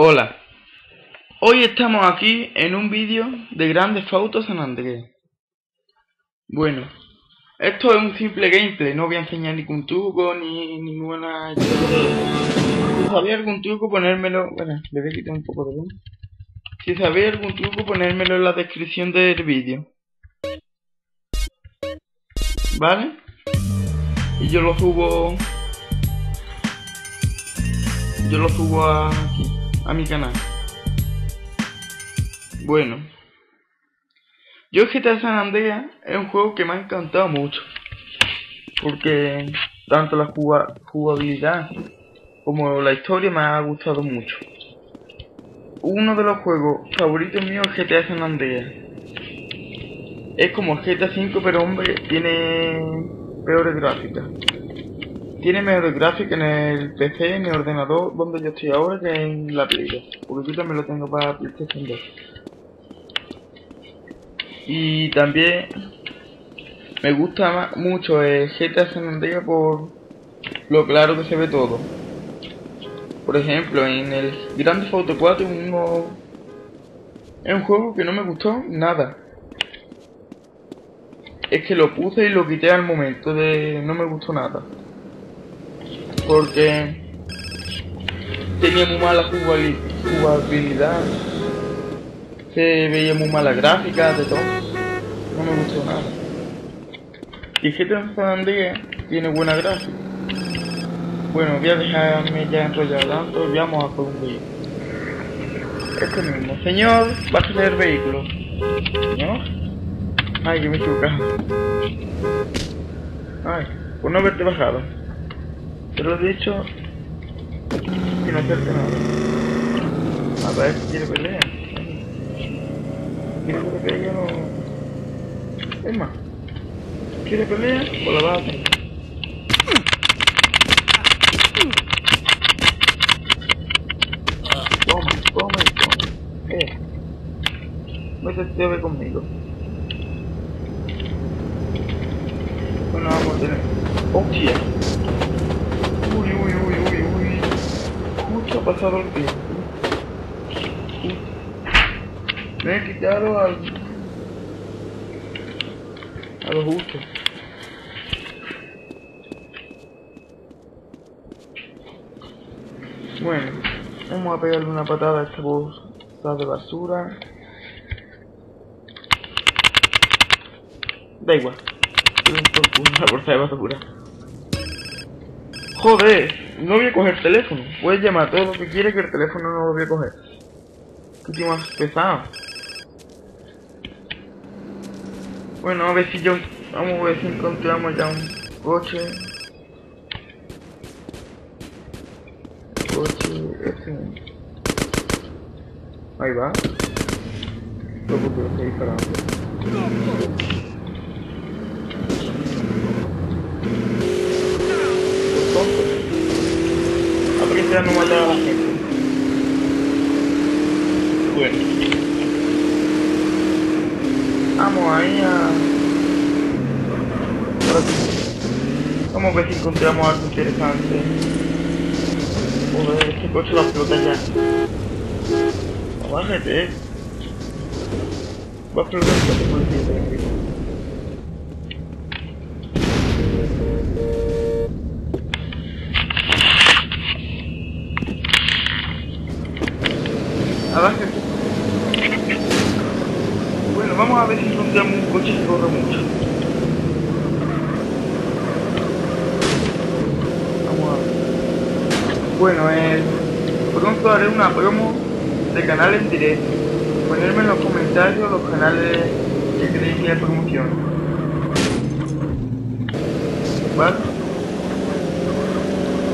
Hola, hoy estamos aquí en un vídeo de Grand Theft Auto San Andrea. Bueno, esto es un simple gameplay, no voy a enseñar ningún truco ni ninguna... Si sabéis algún truco ponérmelo... Bueno, le voy a quitar un poco de luz. Si sabéis algún truco ponérmelo en la descripción del vídeo, ¿vale? Y yo lo subo a mi canal. Bueno, yo GTA San Andrea es un juego que me ha encantado mucho, porque tanto la jugabilidad como la historia me ha gustado mucho. Uno de los juegos favoritos míos es GTA San Andrea. Es como el GTA V, pero hombre, tiene peores gráficas. Tiene mejores gráficas en el PC, en el ordenador donde yo estoy ahora, que en la Play 2, porque yo también lo tengo para PlayStation 2. Y también me gusta mucho el GTA San Andrea por lo claro que se ve todo. Por ejemplo, en el Grand Theft Auto 4 es un juego que no me gustó nada. Es que lo puse y lo quité al momento de... no me gustó nada. Porque tenía muy mala jugabilidad. Se veía muy mala gráfica, de todo. No me gustó nada. Y GTA San Andrea tiene buena gráfica. Bueno, voy a dejarme ya enrollado tanto y vamos a por un vehículo. Este mismo. Señor, bájese del vehículo. Señor. Ay, que me he equivocado. Ay, por no haberte bajado. Te lo he dicho sin hacerte nada. A ver si quiere pelear. ¿Quiere que le pegue o no? Es más, ¿quiere pelear o la va a hacer? Toma. No se lleve conmigo. Bueno, vamos a tener... ¡Hostia! Uy. Justo ha pasado el tiempo. Me he quitado a lo justo. Bueno, vamos a pegarle una patada a esta bolsa de basura. Da igual. Una bolsa de basura. Joder, no voy a coger el teléfono. Puedes llamar todo lo que quieras, que el teléfono no lo voy a coger. Qué tío más pesado. Bueno, vamos a ver si encontramos ya un coche. Ahí va. Luego que lo estoy disparando. Los tontos. Aprecian no matar a la gente. Bueno. Vamos ahí a... Vamos a ver si encontramos algo interesante. Joder, este coche lo explota ya. Bájate. Va a explotar el coche policía. Abájate. Bueno, vamos a ver si encontramos un coche que corre mucho. Vamos a ver. Bueno, pronto haré una promo de canal en directo. Ponerme en los comentarios los canales que queréis que promocione. ¿Vale?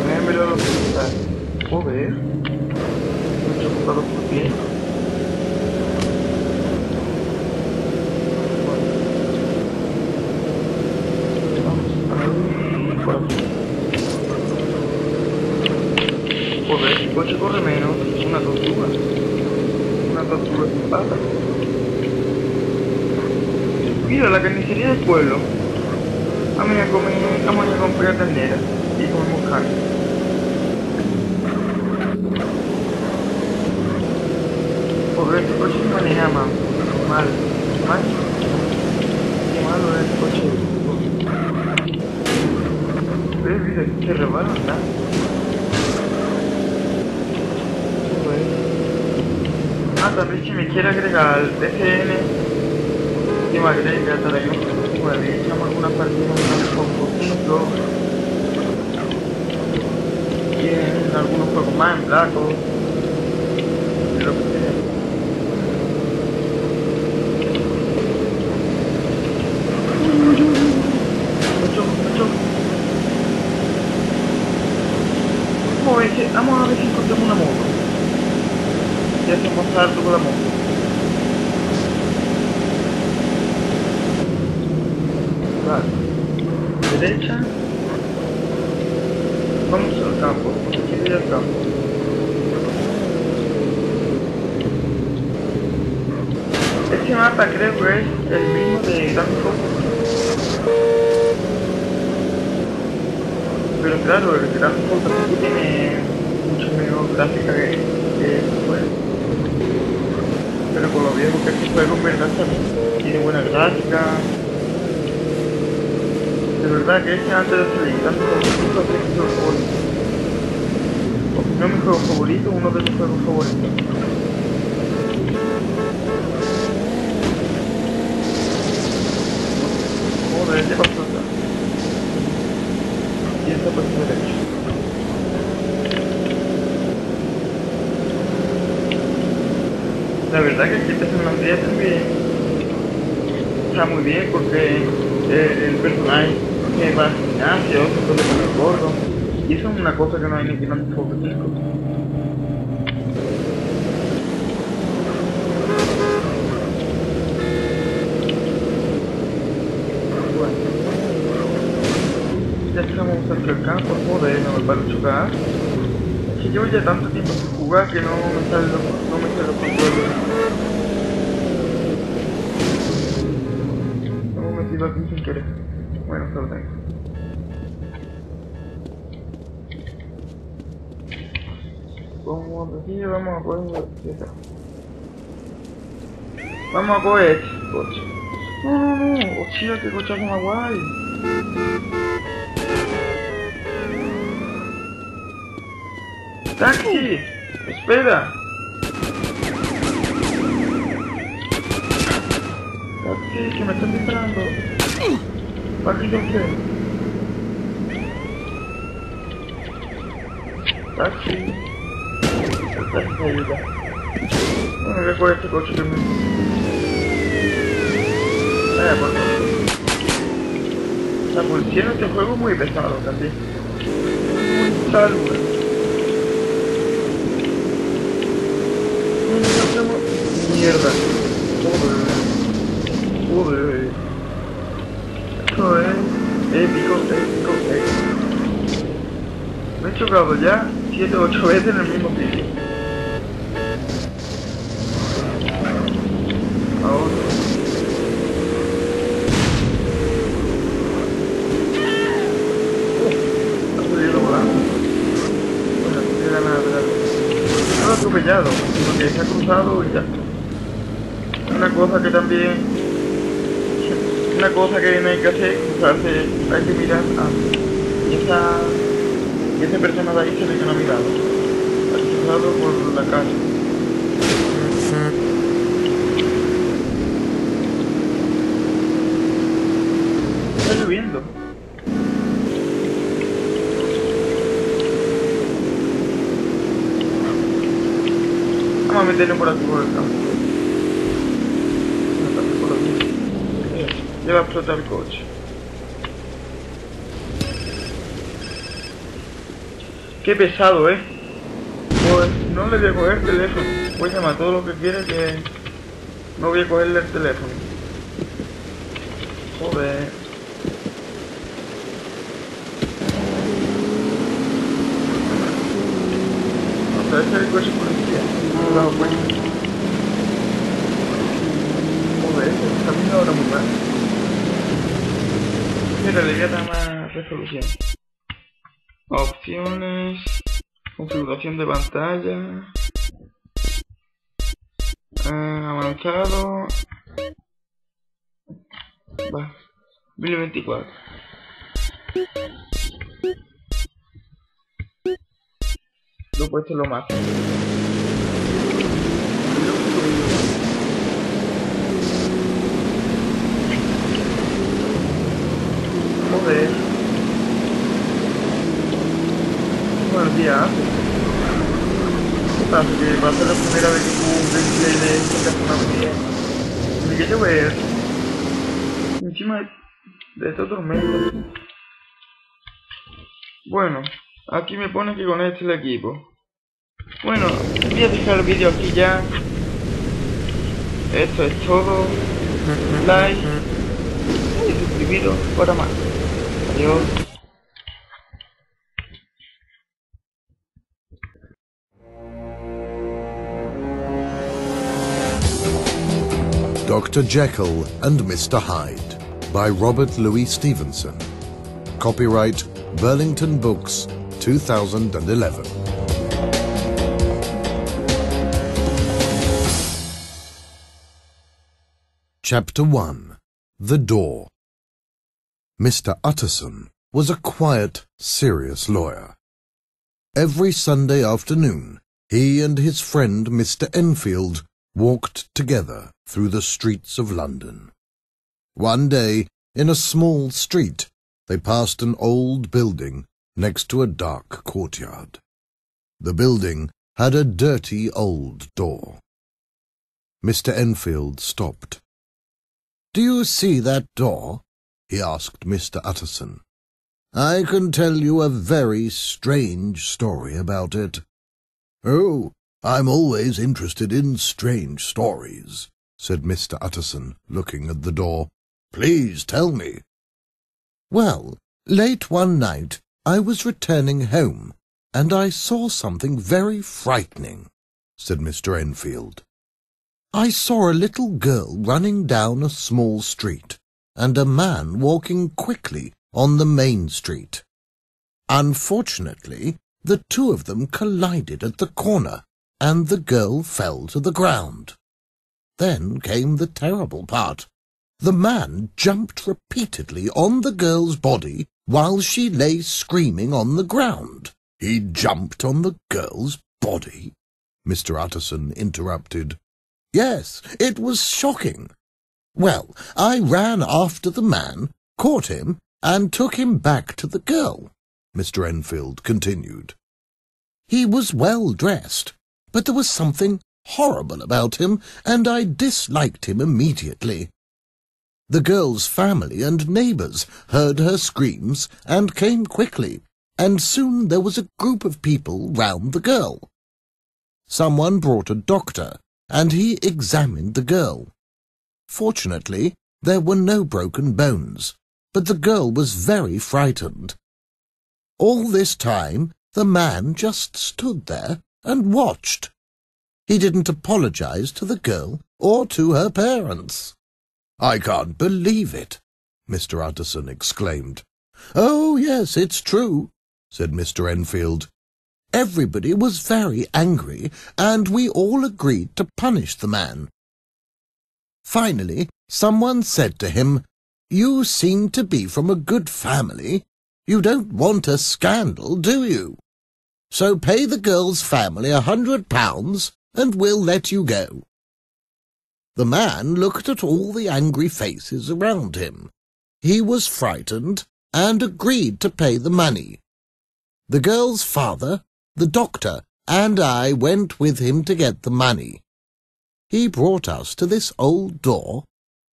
Ponérmelo en los comentarios. Joder. Me he chocado por pie. Joder, el coche corre menos, una tortuga sin patas. Mira, la carnicería del pueblo. Vamos a comprar ternera y comemos carne. Porque este coche se maneja mal. Mal. Qué malo es este coche. Mira, se rebalan, ¿verdad? También si me quiere agregar al DCN, que me agrega, traemos pues, echamos algunas partidas con poquito, y en algunos juegos más, en blanco, y lo que sea. Vamos a ver si encontramos una moto. Y hacemos salto con la moto. Vale. Derecha. Vamos al campo. Quiero ir al campo. Este mapa creo que es el mismo de Gran Foco. Pero claro, el Gran Foco tiene mucho menos gráfica que este juego. Pero por lo viejo que este juego en verdad también tiene buena gráfica. De verdad que este antes de salir, no es mi juego favorito, uno de mis juegos favoritos. Joder, ¿qué pasó acá? Y esta por su derecho. La verdad que aquí San Andrea también está muy bien porque el personaje que va al gimnasio, se puede poner gordo, y eso es una cosa que no hay ni que no me foco 5. Bueno, ya estamos cerca del campo, joder, no me paro a chocar. Es que llevo ya tanto tiempo sin jugar que no me salen los controles. Me he metido aquí sin querer. Bueno, solo tengo. Como decía, vamos a coger vamos a coger este coche. No, hostia, que cochazo más guay. ¡Taxi! ¡Espera! ¡Taxi, que me están disparando! ¡Bájate usted! ¡Taxi! El taxi ayuda. No me recuerdo este coche que me... Vaya por favor. La policía en este juego es muy pesado también. Muy salvo. Mierda. Joder. Esto es épico. Me he chocado ya 7 o 8 veces en el mismo sitio. Ahora. Ha salido volando. Bueno, no queda nada de nada. No lo he atropellado, sino que se ha cruzado y ya. Una cosa que también... Una cosa que no hay que hacer, cruzarse, hay que mirar antes. Y esa persona de ahí se ve que no ha mirado. Ha cruzado por la calle. Está lloviendo. Vamos a meterlo por aquí por el campo. Ya va a explotar el coche. Qué pesado, Pues no le voy a coger el teléfono. Voy a llamar todo lo que quiera que no voy a cogerle el teléfono. Joder. O sea, ese es el coche policía. No me he dado cuenta. Joder, está viendo ahora muy mal. Mira, le voy a dar más resolución. Opciones, configuración de pantalla. Avanzado. Va. 1024. Lo he puesto lo más. Joder. Buenos días. ¿Qué pasa? Que va a ser la primera vez que juego un gameplay de esta San Andrea. Tiene que llover. Encima de esta tormenta. Bueno, aquí me pone que conecte el equipo. Bueno, voy a dejar el vídeo aquí ya. Esto es todo. Like y suscribiros para más. Adiós. Dr. Jekyll and Mr. Hyde by Robert Louis Stevenson. Copyright Burlington Books 2011. Chapter 1. The Door. Mr. Utterson was a quiet, serious lawyer. Every Sunday afternoon, he and his friend Mr. Enfield walked together through the streets of London. One day, in a small street, they passed an old building next to a dark courtyard. The building had a dirty old door. Mr. Enfield stopped. "Do you see that door?" he asked Mr. Utterson. "I can tell you a very strange story about it." "Oh, I'm always interested in strange stories," said Mr. Utterson, looking at the door. "Please tell me." "Well, late one night I was returning home, and I saw something very frightening," said Mr. Enfield. "I saw a little girl running down a small street, and a man walking quickly on the main street. Unfortunately, the two of them collided at the corner, and the girl fell to the ground. Then came the terrible part. The man jumped repeatedly on the girl's body while she lay screaming on the ground." "He jumped on the girl's body?" Mr. Utterson interrupted. "Yes, it was shocking. Well, I ran after the man, caught him, and took him back to the girl," Mr. Enfield continued. "He was well dressed, but there was something horrible about him, and I disliked him immediately. The girl's family and neighbours heard her screams and came quickly, and soon there was a group of people round the girl. Someone brought a doctor, and he examined the girl. Fortunately, there were no broken bones, but the girl was very frightened. All this time, the man just stood there and watched. He didn't apologize to the girl or to her parents." "I can't believe it," Mr. Utterson exclaimed. "Oh, yes, it's true," said Mr. Enfield. "Everybody was very angry, and we all agreed to punish the man. Finally, someone said to him, 'You seem to be from a good family. You don't want a scandal, do you? So pay the girl's family £100, and we'll let you go.' The man looked at all the angry faces around him. He was frightened, and agreed to pay the money. The girl's father, the doctor, and I went with him to get the money. He brought us to this old door,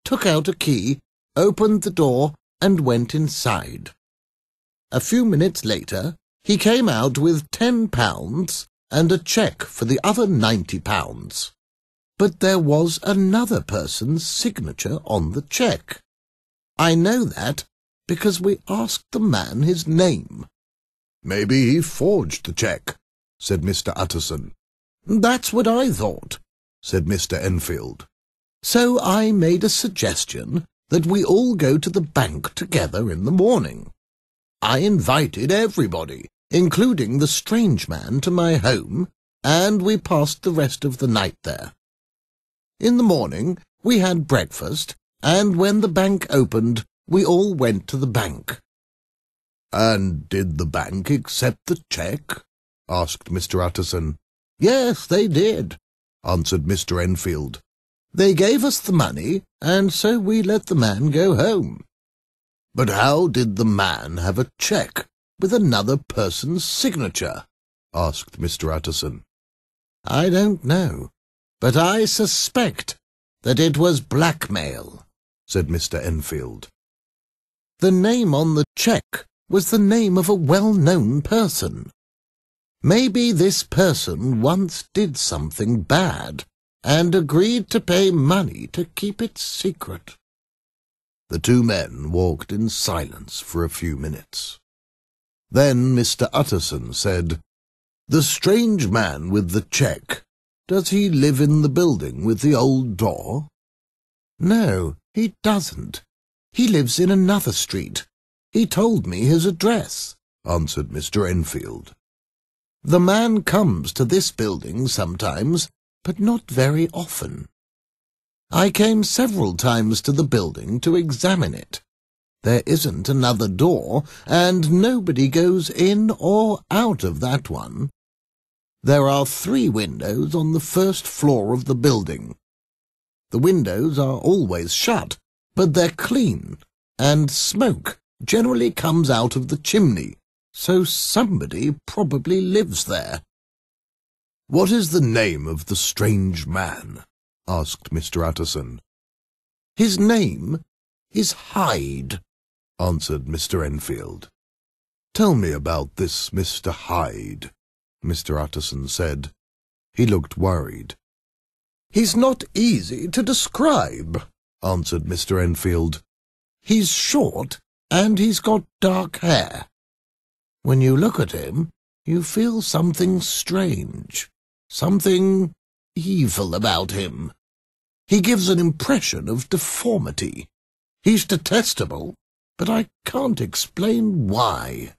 took out a key, opened the door, and went inside. A few minutes later, he came out with £10 and a cheque for the other £90. But there was another person's signature on the cheque. I know that because we asked the man his name." "Maybe he forged the cheque," said Mr. Utterson. "That's what I thought," said Mr. Enfield. "So I made a suggestion that we all go to the bank together in the morning. I invited everybody, including the strange man, to my home, and we passed the rest of the night there. In the morning we had breakfast, and when the bank opened, we all went to the bank." "And did the bank accept the cheque?" asked Mr. Utterson. "Yes, they did," answered Mr. Enfield. "They gave us the money, and so we let the man go home." "But how did the man have a cheque with another person's signature?" asked Mr. Utterson. "I don't know, but I suspect that it was blackmail," said Mr. Enfield. "The name on the cheque was the name of a well-known person. Maybe this person once did something bad and agreed to pay money to keep it secret." The two men walked in silence for a few minutes. Then Mr. Utterson said, "The strange man with the cheque, does he live in the building with the old door?" "No, he doesn't. He lives in another street. He told me his address," answered Mr. Enfield. "The man comes to this building sometimes, but not very often. I came several times to the building to examine it. There isn't another door, and nobody goes in or out of that one. There are 3 windows on the first floor of the building. The windows are always shut, but they're clean, and smoke generally comes out of the chimney, so somebody probably lives there." "What is the name of the strange man?" asked Mr. Utterson. "His name is Hyde," answered Mr. Enfield. "Tell me about this Mr. Hyde," Mr. Utterson said. He looked worried. "He's not easy to describe," answered Mr. Enfield. "He's short, and he's got dark hair. When you look at him, you feel something strange, something evil about him. He gives an impression of deformity. He's detestable, but I can't explain why."